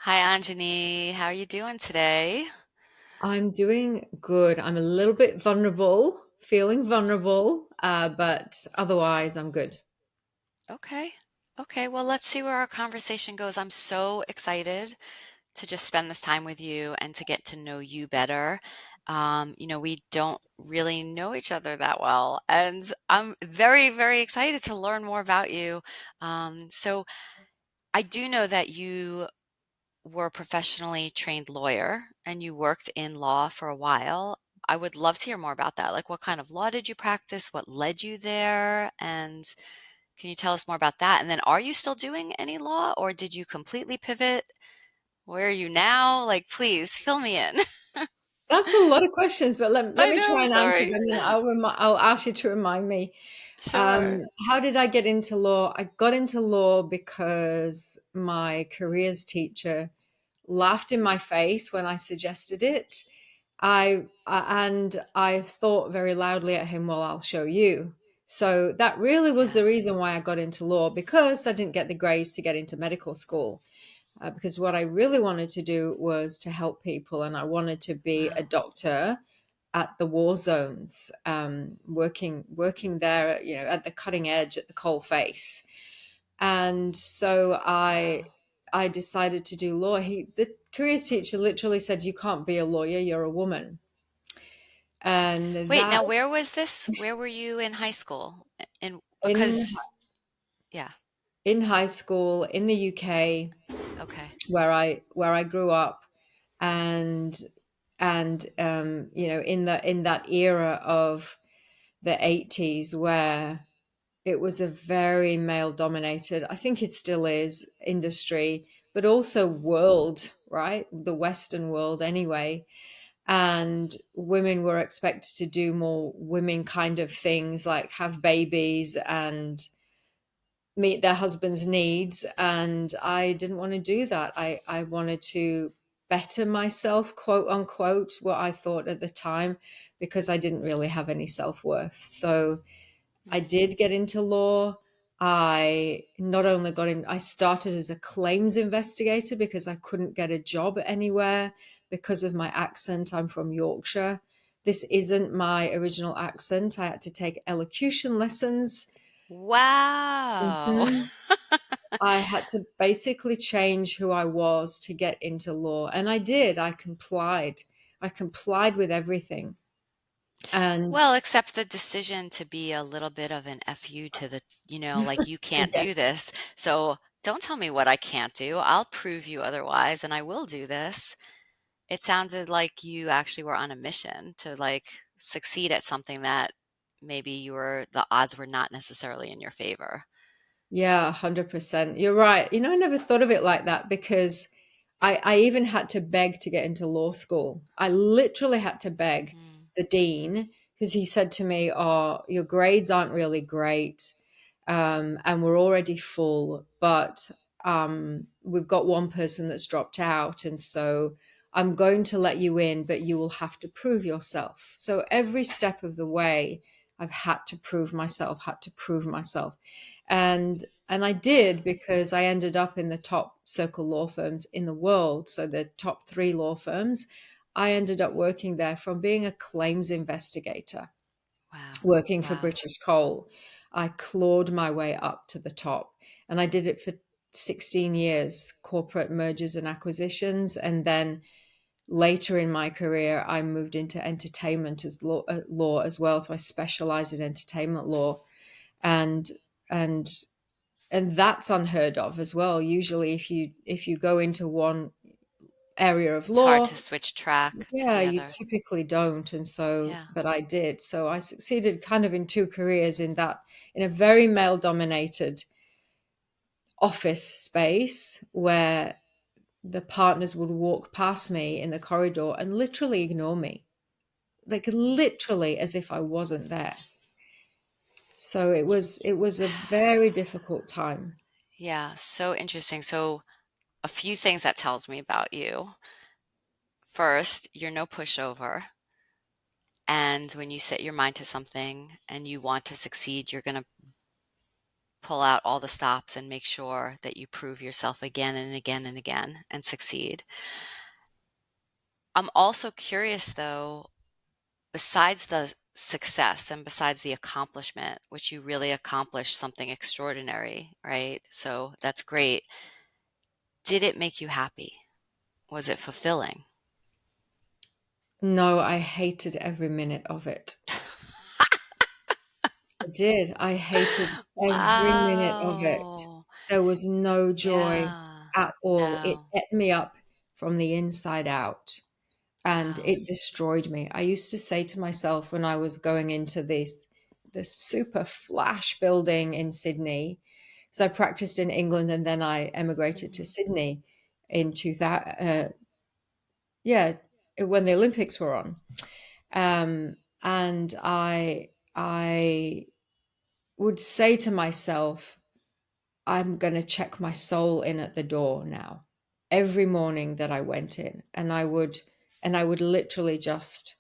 Hi, Anjani. How are you doing today? I'm doing good. I'm a little bit vulnerable, feeling vulnerable, but otherwise I'm good. Okay. Okay. Well, let's see where our conversation goes. I'm so excited to just spend this time with you and to get to know you better. We don't really know each other that well, and I'm very, very excited to learn more about you. So I do know that you were a professionally trained lawyer and you worked in law for a while. I would love to hear more about that. Like, what kind of law did you practice? What led you there? And can you tell us more about that? And then, are you still doing any law or did you completely pivot? Where are you now? Like, please fill me in. That's a lot of questions, but let I me know, try and answer sorry. them and I'll ask you to remind me. Sure. How did I get into law? I got into law because my careers teacher laughed in my face when I suggested it. I thought very loudly at him, "Well, I'll show you." So that really was Yeah. the reason why I got into law because I didn't get the grades to get into medical school. Because what I really wanted to do was to help people, and I wanted to be a Wow. doctor at the war zones, working there, at the cutting edge, at the coal face. And so I Wow. I decided to do law. The careers teacher literally said, "You can't be a lawyer. You're a woman." And Wait, that now where was this? Where were you in high school? And in because, yeah, in high school in the UK, okay. where I grew up, and in that era of the 80s where it was a very male dominated, I think it still is, industry, but also world, right? The Western world anyway. And women were expected to do more women kind of things like have babies and meet their husband's needs. And I didn't want to do that. I wanted to better myself, quote unquote, what I thought at the time, because I didn't really have any self-worth. So I Mm, did get into law. I not only got in, I started as a claims investigator because I couldn't get a job anywhere because of my accent. I'm from Yorkshire. This isn't my original accent. I had to take elocution lessons. wow. Mhm. I had to basically change who I was to get into law. And I did. I complied. I complied with everything. And Well, except the decision to be a little bit of an FU to like, you can't yes, do this. So don't tell me what I can't do. I'll prove you otherwise, and I will do this. It sounded like you actually were on a mission to like succeed at something that maybe the odds were not necessarily in your favor. yeah, 100%. You're right. I never thought of it like that because I even had to beg to get into law school. I literally had to beg Mm, the dean because he said to me, "Oh, your grades aren't really great, and we're already full, but we've got one person that's dropped out, and so I'm going to let you in, but you will have to prove yourself." So every step of the way, I've had to prove myself, had to prove myself, and I wow. did because I ended up in the top circle law firms in the world. So the top three law firms, I ended up working there from being a claims investigator, Wow. working for Wow. British Coal. I clawed my way up to the top, and I did it for 16 years, corporate mergers and acquisitions. And then later in my career, I moved into entertainment as law as well. So I specialize in entertainment law, and and and that's unheard of as well. Usually if you go into one area of It's hard law, to switch track to yeah, the you other. typically don't. And so, Yeah. but I did. So I succeeded kind of in two careers in a very male dominated office space where the partners would walk past me in the corridor and literally ignore me, like Mm. literally as if I wasn't there. So it was a very difficult time. Yeah, so interesting. So, a few things that tells me about you. First, you're no pushover. And when you set your mind to something and you want to succeed, you're going to pull out all the stops and make sure that you prove yourself again and again and again and succeed. I'm also curious though, besides the success and besides the accomplishment, which you really accomplished something extraordinary, right? So that's great. Did it make you happy? Was it fulfilling? No, I hated every minute of it. I did. I hated every minute of it. Wow. There was no joy Yeah. at all. It No. ate me up from the inside out and Wow. it destroyed me. I used to say to myself when I was going into this super flash building in Sydney, because I practiced in England and then I emigrated to Mhm. Sydney in 2000, yeah, when the Olympics were on. And I would say to myself, I'm going to check my soul in at the door now. Every morning that I went in, and I would literally just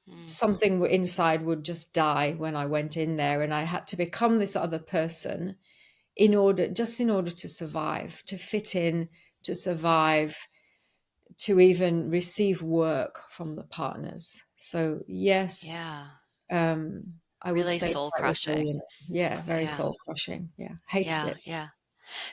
Mm. something inside would just die when I went in there, and I had to become this other person in order to survive, to fit in, to survive, to even receive work from the partners. So yes, Yeah. I would Really say soul that was crushing. really, yeah, very Yeah. soul crushing. Yeah, hated Yeah. it. Yeah.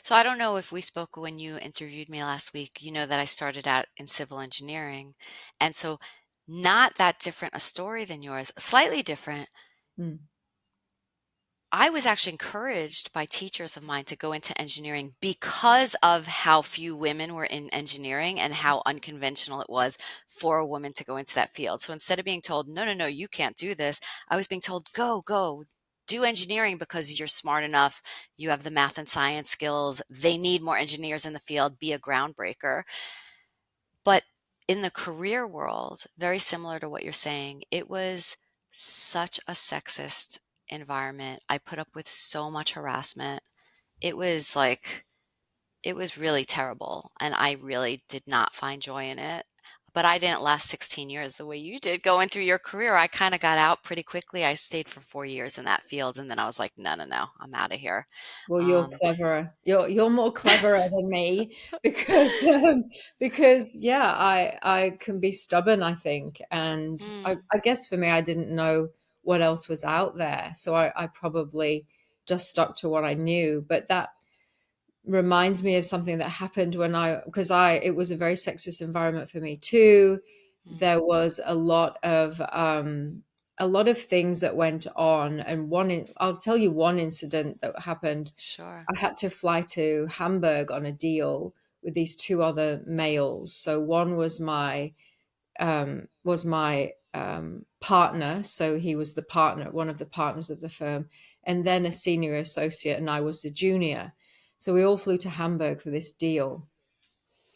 So I don't know if we spoke when you interviewed me last week. You know that I started out in civil engineering. And so not that different a story than yours, slightly different. Mm. I was actually encouraged by teachers of mine to go into engineering because of how few women were in engineering and how unconventional it was for a woman to go into that field. So instead of being told, no, no, no, you can't do this, I was being told, go, go, do engineering because you're smart enough. You have the math and science skills. They need more engineers in the field. Be a groundbreaker. But in the career world, very similar to what you're saying, it was such a sexist environment. I put up with so much harassment. It was like, it was really terrible. And I really did not find joy in it. But I didn't last 16 years the way you did going through your career. I kind of got out pretty quickly. I stayed for 4 years in that field. And then I was like, no, no, no, I'm out of here. Well, you're Um, cleverer. You're more cleverer than me because yeah, I can be stubborn, I think, and mm, I guess for me, I didn't know what else was out there, so I probably just stuck to what I knew. But that reminds me of something that happened when I because I it was a very sexist environment for me too. mm, There was a lot of things that went on, and I'll tell you one incident that happened. sure. I had to fly to Hamburg on a deal with these two other males. So one was my partner. So he was the partner, one of the partners of the firm, and then a senior associate, and I was the junior. So we all flew to Hamburg for this deal,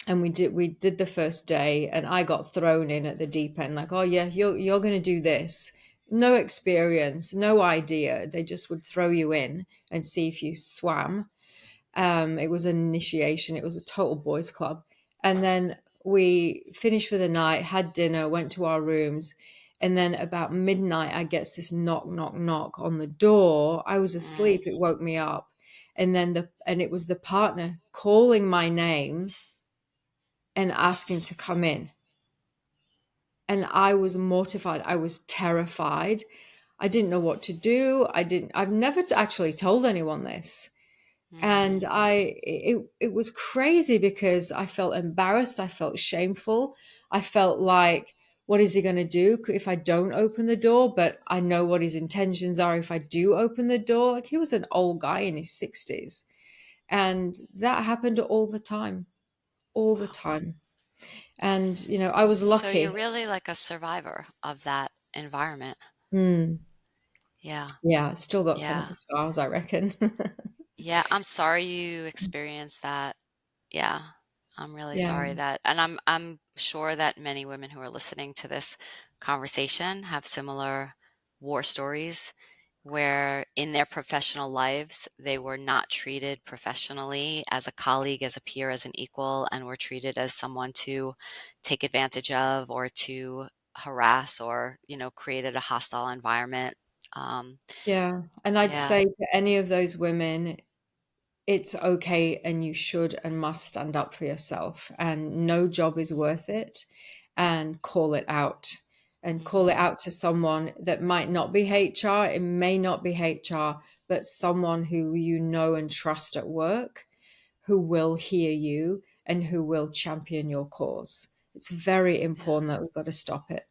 and we did the first day, and I got thrown in at the deep end, like, oh yeah, you're going to do this. No experience, no idea. They just would throw you in and see if you swam. It was an initiation. It was a total boys' club. And then we finished for the night, had dinner, went to our rooms. And then about midnight, I gets this knock, knock, knock on the door. I was Mm, asleep. It woke me up. And it was the partner calling my name and asking to come in. And I was mortified. I was terrified. I didn't know what to do. I've never actually told anyone this. And mm, it was crazy because I felt embarrassed. I felt shameful. I felt like, what is he going to do if I don't open the door? But I know what his intentions are if I do open the door. Like, he was an old guy in his 60s. And that happened all the wow. time. And, I was So you're lucky. really like a survivor of that environment. Mm, Yeah. yeah, still got some of Yeah. the scars, I reckon. Yeah. I'm sorry you experienced that. Yeah. I'm really Yeah. sorry that, and I'm sure that many women who are listening to this conversation have similar war stories where in their professional lives they were not treated professionally as a colleague, as a peer, as an equal, and were treated as someone to take advantage of or to harass or, created a hostile environment. Um, Yeah. And I'd yeah, say to any of those women, it's okay and you should and must stand up for yourself. And no job is worth it. And call it out. And call it hmm, out to someone that might not be HR. It may not be HR, but someone who you know and trust at work, who will hear you and who will champion your cause. It's very yeah, important that we've got to stop it.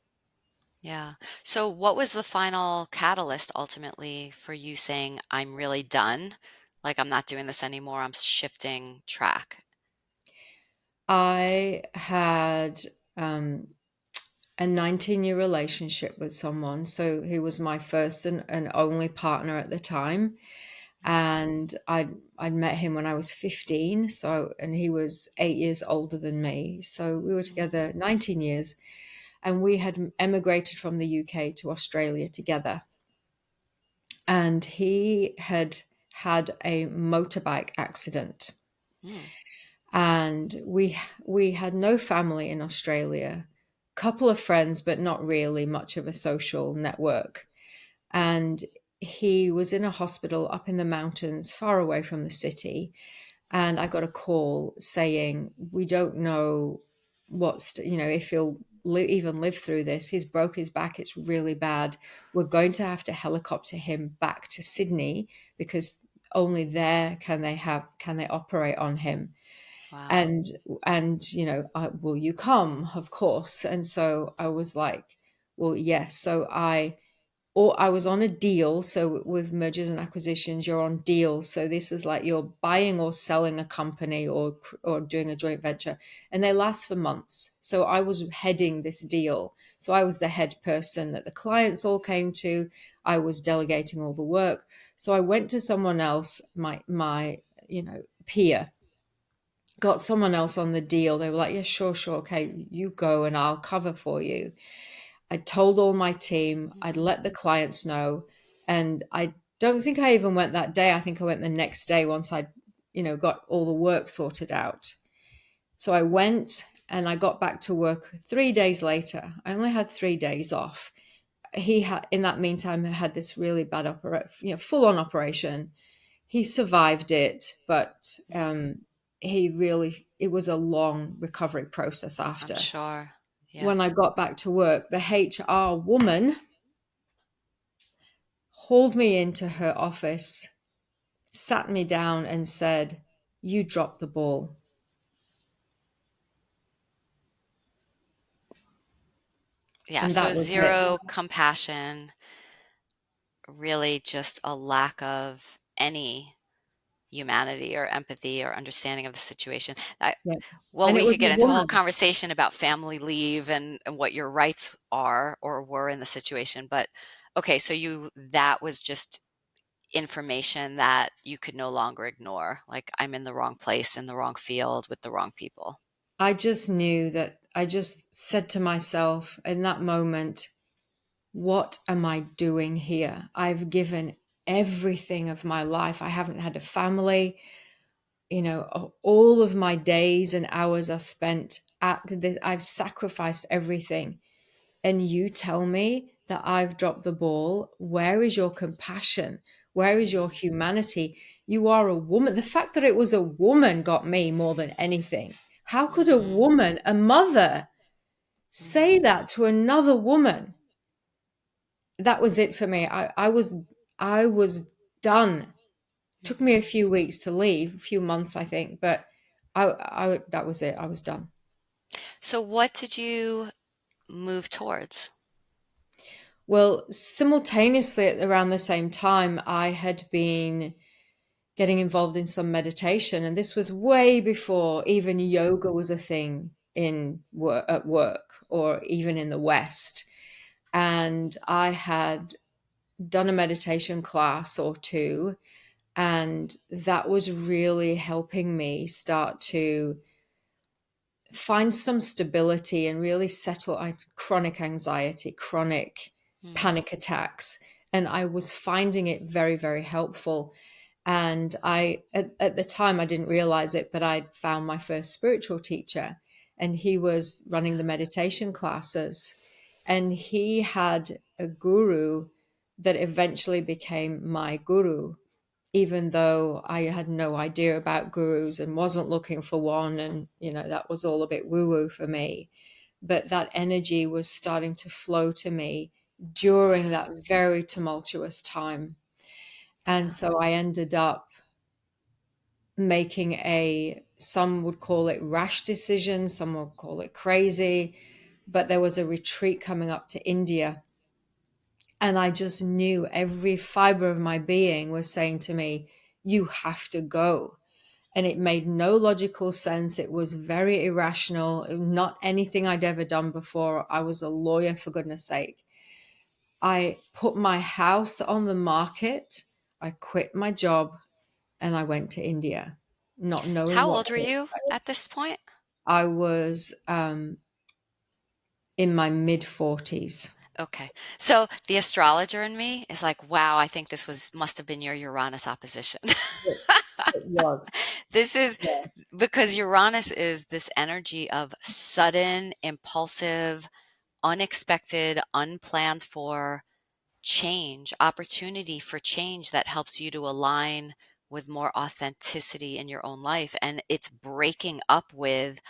yeah. So, what was the final catalyst ultimately for you saying, I'm really done? Like, I'm not doing this anymore. I'm shifting track. I had a 19-year relationship with someone. So he was my first and only partner at the time. And I'd met him when I was 15. So, and he was 8 years older than me. So we were Mhm. together 19 years and we had emigrated from the UK to Australia together. And he had had a motorbike accident. Mm, And we had no family in Australia, couple of friends, but not really much of a social network. And he was in a hospital up in the mountains, far away from the city. And I got a call saying, we don't know if he'll even live through this. He's broke his back. It's really bad. We're going to have to helicopter him back to Sydney because only there can they operate on him. wow. And will you come, of course. And so I was like, well, yes. Or I was on a deal. So with mergers and acquisitions, you're on deals. So this is like you're buying or selling a company or doing a joint venture, and they last for months. So I was heading this deal. So I was the head person that the clients all came to. I was delegating all the work. So I went to someone else, my peer, got someone else on the deal. They were like, yeah, sure, sure. Okay, you go and I'll cover for you. I told all my team, I'd Mhm. let the clients know. And I don't think I even went that day. I think I went the next day once I'd got all the work sorted out. So I went and I got back to work 3 days later. I only had 3 days off. He had, in that meantime, had this really bad full on operation. He survived it, but Mm, it was a long recovery process I'm after. sure. Yeah. When I got back to work, the HR woman hauled me into her office, sat me down, and said, "You dropped the ball." Yeah. And So, that was it. zero compassion, really just a lack of any humanity or empathy or understanding of the situation. Yeah. Well, And it we was could a get into a whole woman. conversation about family leave and what your rights are or were in the situation. But okay, so that was just information that you could no longer ignore. Like, I'm in the wrong place, in the wrong field, with the wrong people. I just knew that I just said to myself in that moment, what am I doing here? I've given everything of my life. I haven't had a family. All of my days and hours are spent at this. I've sacrificed everything. And you tell me that I've dropped the ball. Where is your compassion? Where is your Mm, humanity? You are a woman. The fact that it was a woman got me more than anything. How could a mhm, woman, a mother, say mhm, that to another woman? That was it for me. I was done. Took me a mhm. few weeks to leave, a few months, I think, but that was it. I was done. So, what did you move towards? Well, simultaneously at around the same time, I had been getting involved in some meditation, and this was way before even yoga was a thing at work or even in the West. And I had done a meditation class or two, and that was really helping me start to find some stability and really settle. I chronic anxiety, chronic Mm, panic attacks, and I was finding it very, very helpful. And at the time, I didn't realize it, but I found my first spiritual teacher, and he was running the meditation classes, and he had a guru that eventually became my guru, even though I had no idea about gurus and wasn't looking for one. And, that was all a bit woo woo for me. But that energy was starting to flow to me during Wow. that very tumultuous time. And Yeah. so I ended up making some would call it rash decision, some would call it crazy, but there was a retreat coming up to India. And I just knew every fiber of my being was saying to me, you have to go. And it made no logical sense. It was very irrational, not anything I'd ever done before. I was a lawyer, for goodness sake. I put my house on the market. I quit my job and I went to India, not knowing How what old were to you expect. at this point? I was in my mid 40s. Okay. So the astrologer in me is like, wow, I think must have been your Uranus opposition. It, it was. This is Yeah. because Uranus is this energy of sudden, impulsive, unexpected, unplanned for change, opportunity for change that helps you to align with more authenticity in your own life. And it's breaking up with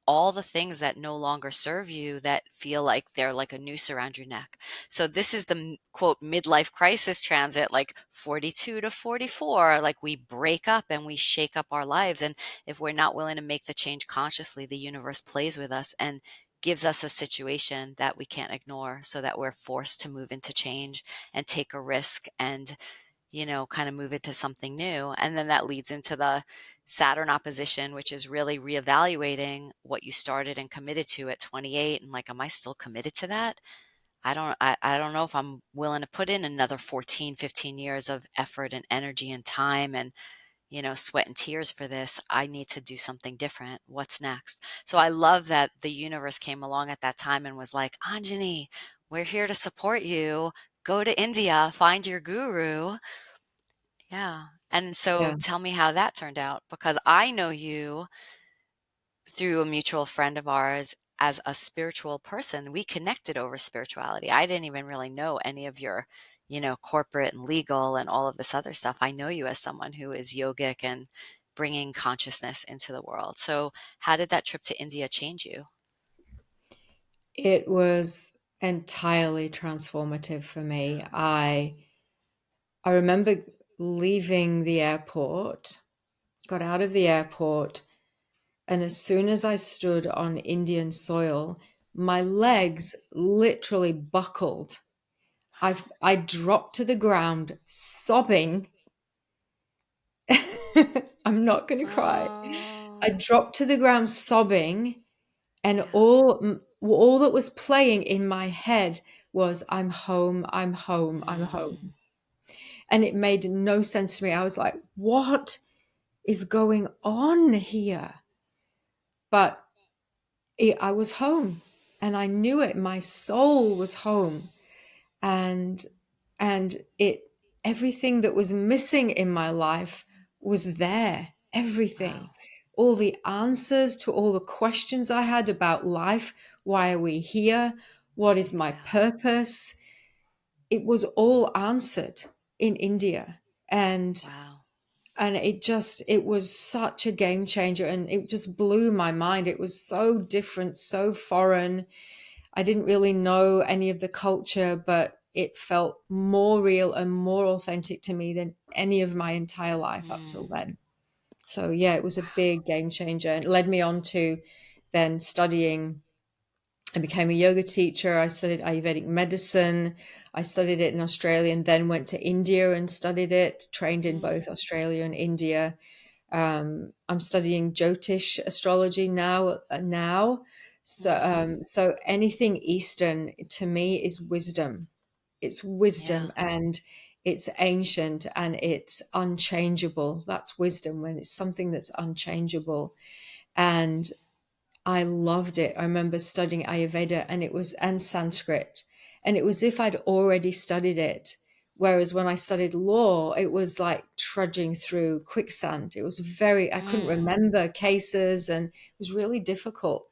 all the things that no longer serve you that feel like they're like a noose around your neck. So this is the quote midlife crisis transit, like 42 to 44, like we break up and we shake up our lives. And if we're not willing to make the change consciously, the universe plays with us and gives us a situation that we can't ignore so that we're forced to move into change and take a risk and kind of move into something new. And then that leads into the Saturn opposition, which is really reevaluating what you started and committed to at 28. And like, am I still committed to that? I don't know if I'm willing to put in another 14, 15 years of effort and energy and time and, sweat and tears for this. I need to do something different. What's next? So I love that the universe came along at that time and was like, Anjani, we're here to support you. Go to India, find your guru. Yeah. And so Yeah. tell me how that turned out because I know you through a mutual friend of ours as a spiritual person. We connected over spirituality. I didn't even really know any of your, corporate and legal and all of this other stuff. I know you as someone who is yogic and bringing consciousness into the world. So, how did that trip to India change you? It was entirely transformative for me. I remember leaving the airport, got out of the airport, and as soon as I stood on Indian soil, my legs literally buckled. I dropped to the ground sobbing. I'm not going to cry. I Oh, dropped to the ground sobbing, and yeah. all that was playing in my head was I'm home, I'm home, I'm Mm, home. And it made no sense to me. I was like, what is going on here? But I was home and I knew it. My soul was home. And it everything that was missing in my life was there. wow. Everything. All the answers to all the questions I had about life. Why are we here? What is my Yeah. purpose? It was all answered in India. And Wow. it was such a game changer and it just blew my mind. It was so different, so foreign. I didn't really know any of the culture, but it felt more real and more authentic to me than any of my entire life up till Mm, then. So yeah, it was a big game changer and it led me on to then studying. I became a yoga teacher. I studied Ayurvedic medicine. I studied it in Australia and then went to India and studied it, trained in mm, both Australia and India. I'm studying Jyotish astrology now. So, mm, so anything Eastern to me is wisdom. It's yeah. wisdom and it's ancient and it's unchangeable. That's wisdom when it's something that's unchangeable. And I loved it. I remember studying Ayurveda and Sanskrit, and it was if I'd already studied it. Whereas when I studied law, it was like trudging through quicksand. I couldn't Mm. remember cases and it was really difficult.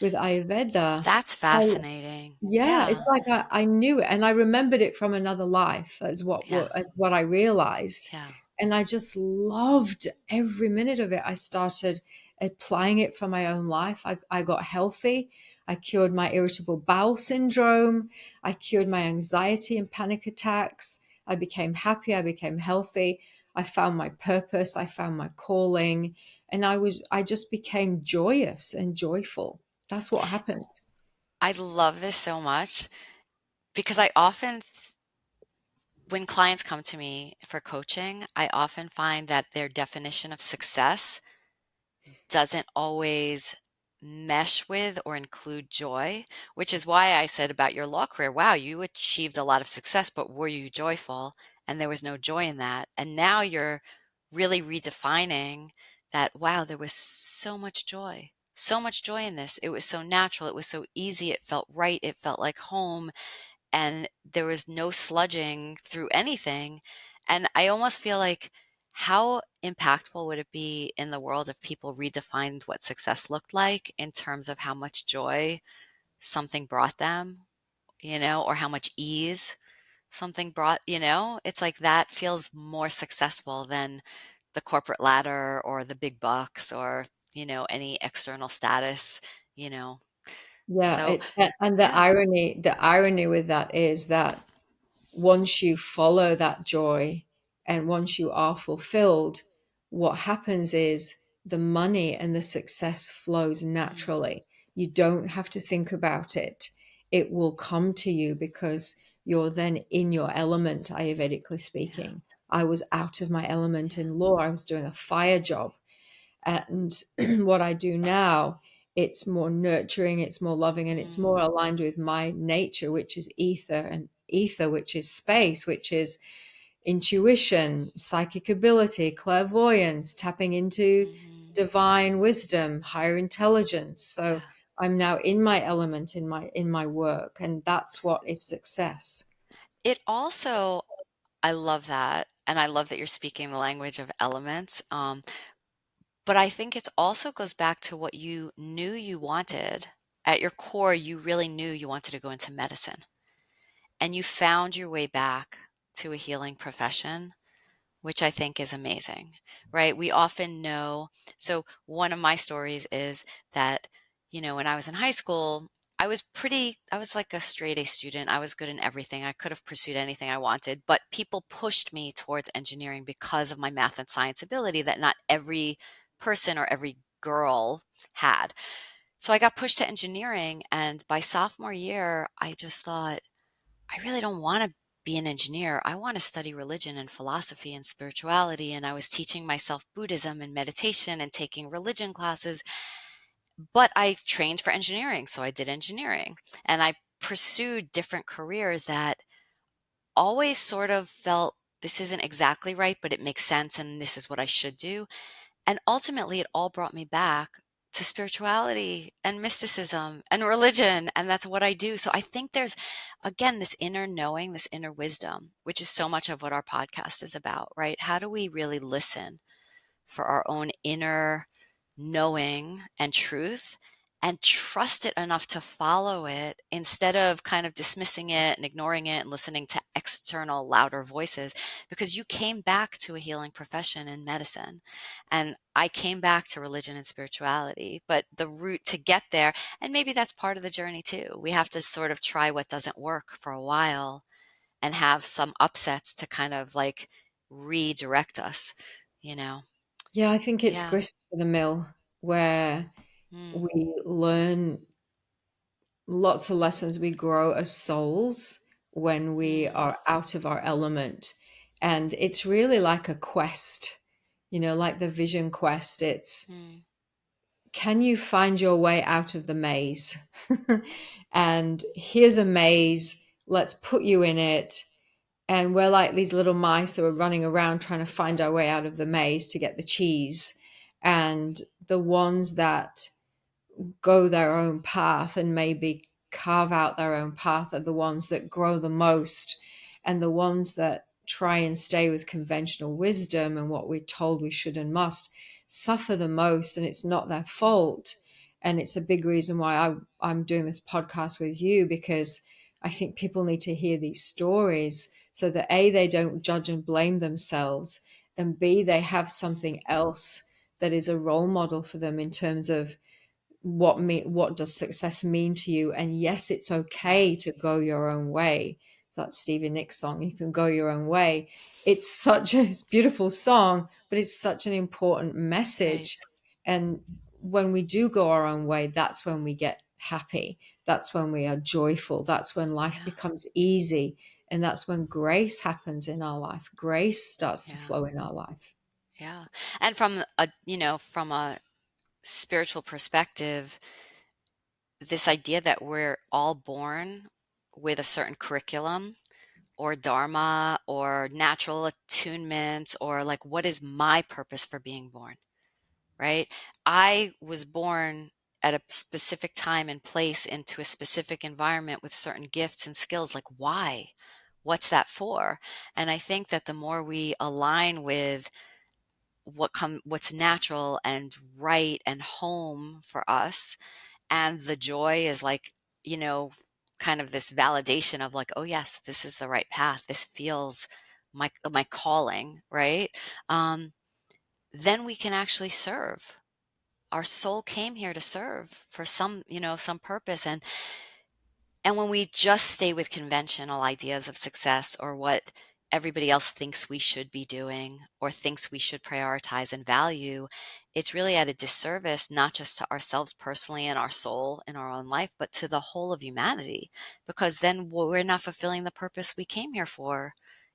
with Ayurveda. That's fascinating. Yeah, it's Yeah. like I knew it and I remembered it from another life. That's Yeah. what I realized. Yeah. And I just loved every minute of it. I started applying it for my own life. I got healthy. I cured my irritable bowel syndrome. I cured my anxiety and panic attacks. I became happy. I became healthy. I found my purpose. I found my calling. And I just became joyous and joyful. That's what happened. I love this so much because I often, when clients come to me for coaching, I often find that their definition of success doesn't always mesh with or include joy, which is why I said about your law career, wow, you achieved a lot of success, but were you joyful? And there was no joy in that. And now you're really redefining that, wow, there was so much joy in this. It was so natural. It was so easy. It felt right. It felt like home and there was no sludging through anything. And I almost feel like how impactful would it be in the world if people redefined what success looked like in terms of how much joy something brought them, or how much ease something brought, It's like that feels more successful than the corporate ladder or the big bucks or, any external status, you know. Yeah, So, and yeah. the irony with that is that once you follow that joy and once you are fulfilled, what happens is the money and the success flows Mm, naturally. You don't have to think about it. It will come to you because you're then in your element, Ayurvedically yeah. speaking. I was out of my element Yeah. in law. I was doing a fire job. And what I do now, it's more nurturing, it's more loving, and it's Mm, more aligned with my nature, which is ether, and ether, which is space, which is intuition, psychic ability, clairvoyance, tapping into mhm. divine wisdom, higher intelligence. So Yeah. I'm now in my element in my work, and that's what is success. It also, I love that. And I love that you're speaking the language of elements. But I think it also goes back to what you knew you wanted. At your core, you really knew you wanted to go into medicine and you found your way back to a healing profession, which I think is amazing, right? We often know. So, one of my stories is that, when I was in high school, I was like a straight A student. I was good in everything. I could have pursued anything I wanted, but people pushed me towards engineering because of my math and science ability that not every person or every girl had. So I got pushed to engineering. And by sophomore year, I just thought, I really don't want to be an engineer. I want to study religion and philosophy and spirituality. And I was teaching myself Buddhism and meditation and taking religion classes. But I trained for engineering. So I did engineering and I pursued different careers that always sort of felt this isn't exactly right, but it makes sense. And this is what I should do. And ultimately, it all brought me back to spirituality and mysticism and religion. And that's what I do. So I think there's, again, this inner knowing, this inner wisdom, which is so much of what our podcast is about, right? How do we really listen for our own inner knowing and truth and trust it enough to follow it instead of kind of dismissing it and ignoring it and listening to external louder voices because you came back to a healing profession in medicine and I came back to religion and spirituality, but the route to get there, and maybe that's part of the journey too, we have to sort of try what doesn't work for a while and have some upsets to kind of like redirect us, you know. Yeah, I think it's Yeah. grist for the mill where Mm, we learn lots of lessons. We grow as souls when we mm, are out of our element. And it's really like a quest, like the vision quest. It's mm, can you find your way out of the maze? And here's a maze. Let's put you in it. And we're like these little mice who are running around trying to find our way out of the maze to get the cheese. And the ones that go their own path and maybe carve out their own path are the ones that grow the most, and the ones that try and stay with conventional wisdom and what we're told we should and must suffer the most, and it's not their fault. And it's a big reason why I'm doing this podcast with you, because I think people need to hear these stories so that A, they don't judge and blame themselves, and B, they have something Mm. else that is a role model for them in terms of what does success mean to you. And yes, it's Yeah. okay to go your own way. That Stevie Nicks song, You Can Go Your Own Way. It's such a beautiful song, but it's such an important Right. message. And when we do go our own way, that's when we get happy. That's when we are joyful. That's when life Yeah. becomes easy. And that's when grace happens in our life. Grace starts to Yeah. flow in our life. Yeah. And from a spiritual perspective, this idea that we're all born with a certain curriculum or dharma or natural attunement, or like, what is my purpose for being born, right? I was born at a specific time and place into a specific environment with certain gifts and skills. Like, why? What's that for? And I think that the more we align with what's natural and right and home for us, and the joy is like, you know, kind of this validation of like, oh yes, this is the right path. This feels my calling, right? Um, then we can actually serve. Our soul came here to serve for some purpose. And when we just stay with conventional ideas of success, or what everybody else thinks we should be doing or thinks we should prioritize and value, it's really at a disservice, not just to ourselves personally and our soul in our own life, but to the whole of humanity, because then we're not fulfilling the purpose we came here for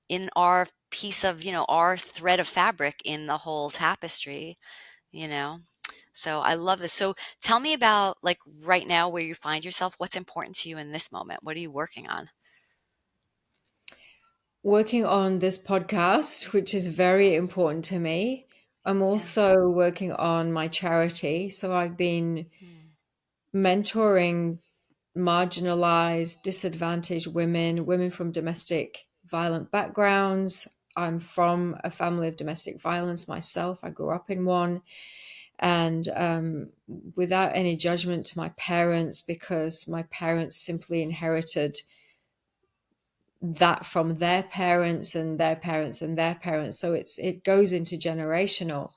in our piece of, our thread of fabric in the whole tapestry, you know? So I love this. So tell me about, like, right now where you find yourself. What's important to you in this moment? What are you working on? Working on this podcast, which is very important to me. I'm Yeah. also working on my charity. So I've been Mm. mentoring marginalized, disadvantaged women, women from domestic violent backgrounds. I'm from a family of domestic violence myself. I grew up in one. And without any judgment to my parents, because my parents simply inherited that from their parents and their parents and their parents, so it goes into generational.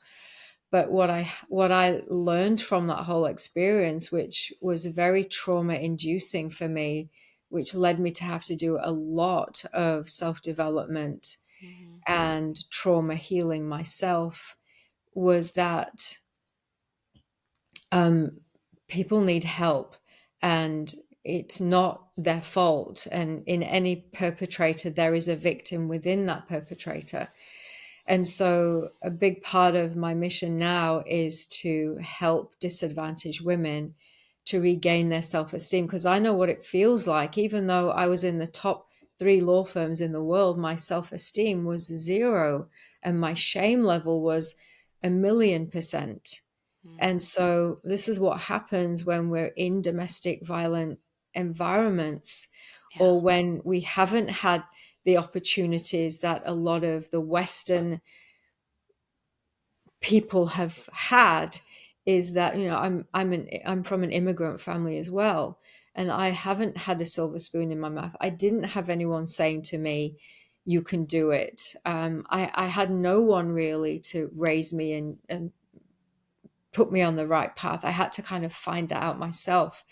But what I learned from that whole experience, which was very trauma inducing for me, which led me to have to do a lot of self development Mhm. and trauma healing myself, was that um, people need help, and it's not their fault. And in any perpetrator, there is a victim within that perpetrator. And so, a big part of my mission now is to help disadvantaged women to regain their self esteem. Because I know what it feels like. Even though I was in the top three law firms in the world, my self esteem was zero, and my shame level was 1,000,000%. And Mm. so this is what happens when we're in domestic violent environments, Yeah. or when we haven't had the opportunities that a lot of the Western people have had. Is that, I'm from an immigrant family as well, and I haven't had a silver spoon in my mouth. I didn't have anyone saying to me, you can do it. I had no one really to raise me and put me on the right path. I had to kind of find that out myself.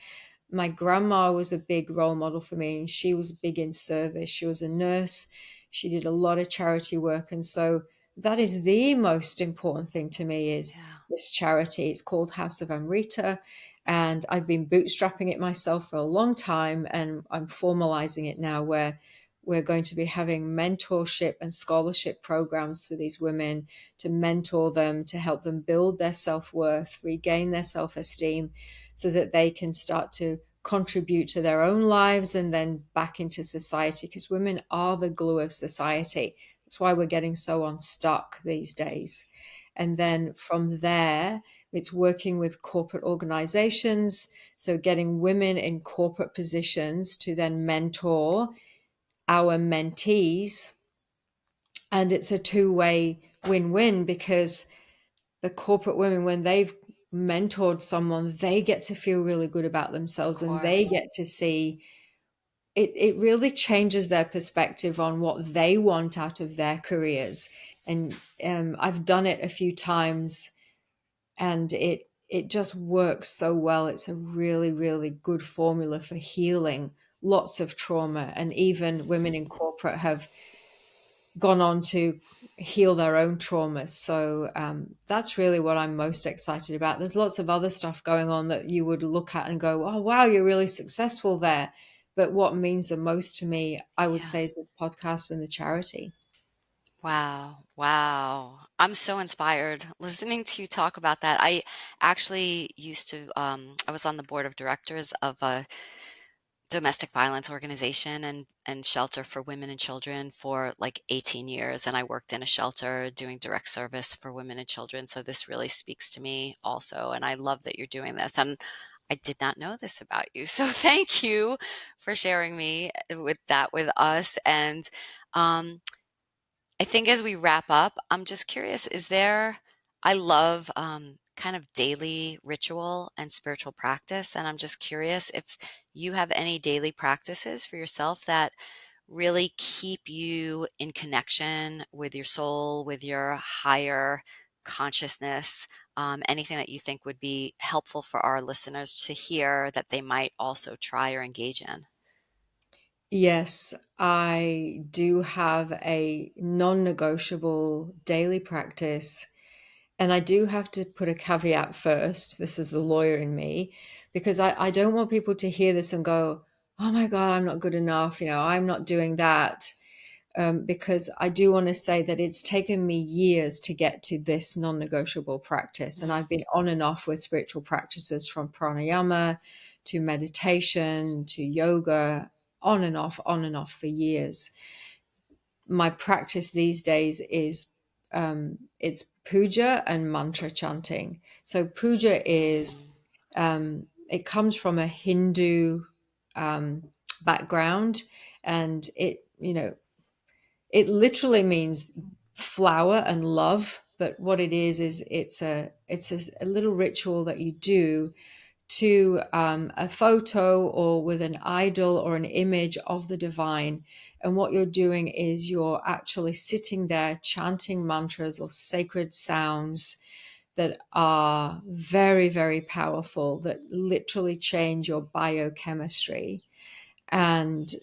My grandma was a big role model for me, and she was big in service. She was a nurse. She did a lot of charity work. And so that is the most important thing to me, is Yeah. this charity. It's called House of Amrita. And I've been bootstrapping it myself for a long time. And I'm formalizing it now, where we're going to be having mentorship and scholarship programs for these women, to mentor them, to help them build their self-worth, regain their self-esteem, so that they can start to contribute to their own lives and then back into society, because women are the glue of society. That's why we're getting so unstuck these days. And then from there, it's working with corporate organizations, so getting women in corporate positions to then mentor our mentees. And it's a two-way win-win, because the corporate women, when they've mentored someone, they get to feel really good about Of themselves, and they course. get to see it really changes their perspective on what they want out of their careers. And I've done it a few times, and it just works so well. It's a really, really good formula for healing lots of trauma. And even women in corporate have gone on to heal their own traumas. So that's really what I'm most excited about. There's lots of other stuff going on that you would look at and go, oh, wow, you're really successful there. But what means the most to me, I would Yeah. say, is this podcast and the charity. Wow. Wow. I'm so inspired listening to you talk about that. I actually used to, I was on the board of directors of a domestic violence organization and shelter for women and children for like 18 years. And I worked in a shelter doing direct service for women and children. So this really speaks to me also. And I love that you're doing this. And I did not know this about you. So thank you for sharing me with that with us. And um, I think as we wrap up, I'm just curious, is there, I love kind of daily ritual and spiritual practice. And I'm just curious if you have any daily practices for yourself that really keep you in connection with your soul, with your higher consciousness, anything that you think would be helpful for our listeners to hear that they might also try or engage in. Yes, I do have a non negotiable daily practice. And I do have to put a caveat first. This is the lawyer in me, because I don't want people to hear this and go, oh my God, I'm not good enough. I'm not doing that. Because I do want to say that it's taken me years to get to this non negotiable practice. And Mm, I've been on and off with spiritual practices from pranayama to meditation to yoga, on and off for years. My practice these days is it's puja and mantra chanting. So puja is mm, it comes from a Hindu um, background, and it literally means flower and love. But what it is it's a little ritual that you do to a photo or with an idol or an image of the divine. And what you're doing is you're actually sitting there chanting mantras or sacred sounds that are very, very powerful, that literally change your biochemistry. And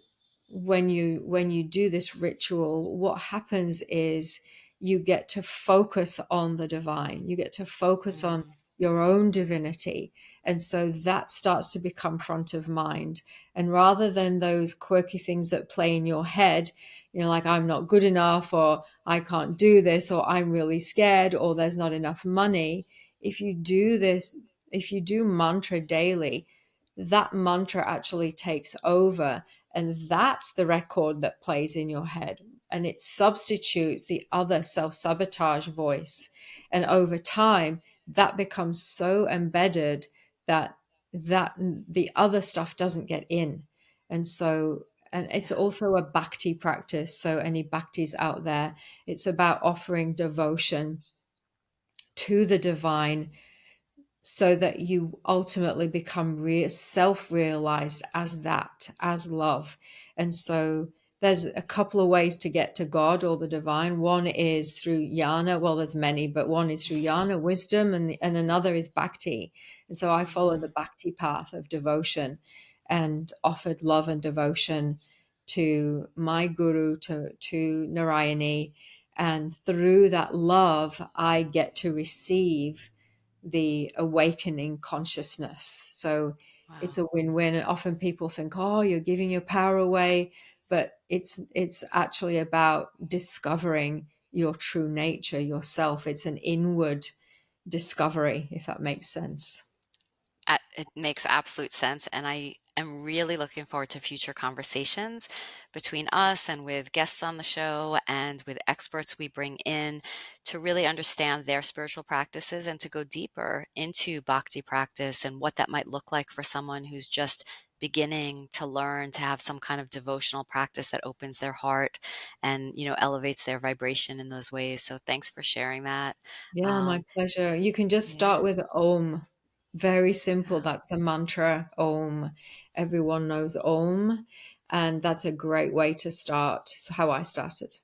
when you do this ritual, what happens is you get to focus on the divine, you get to focus on mm, your own divinity, and so that starts to become front of mind. And rather than those quirky things that play in your head, like I'm not good enough, or I can't do this, or I'm really scared, or there's not enough money, if you do this, if you do mantra daily, that mantra actually takes over, and that's the record that plays in your head. And it substitutes the other self sabotage voice. And over time, that becomes so embedded that the other stuff doesn't get in. And so, and it's yeah. also a bhakti practice. So any bhaktis out there, it's about offering devotion to the divine so that you ultimately become self-realized as that, as love. And so there's a couple of ways to get to God or the divine. One is through jnana. Well, there's many, but one is through jnana, wisdom, and another is bhakti. And so I follow the Mm, bhakti path of devotion and offered love and devotion to my guru, to Narayani. And through that love, I get to receive the awakening consciousness. So it's wow. a win-win. And often people think, "Oh, you're giving your power away," but it's actually about discovering your true nature, yourself. It's an inward discovery, if that makes sense. It makes absolute sense, and I am really looking forward to future conversations between us and with guests on the show and with experts we bring in to really understand their spiritual practices and to go deeper into bhakti practice and what that might look like for someone who's just beginning to learn to have some kind of devotional practice that opens their heart and, elevates their vibration in those ways. So thanks for sharing that. Yeah, my Um, pleasure. You can just yeah. start with Om. Very simple. That's a mantra, Om. Everyone knows Om. And that's a great way to start. It's how I started.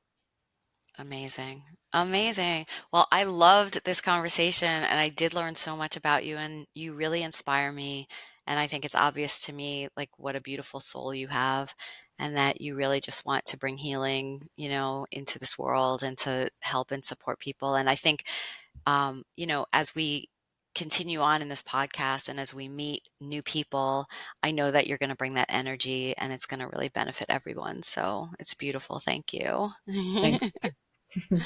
Amazing. Amazing. Well, I loved this conversation and I did learn so much about you and you really inspire me. And I think it's obvious to me like what a beautiful soul you have and that you really just want to bring healing, into this world and to help and support people. And I think, as we continue on in this podcast and as we meet new people, I know that you're going to bring that energy and it's going to really benefit everyone. So it's beautiful. Thank you. Thank you.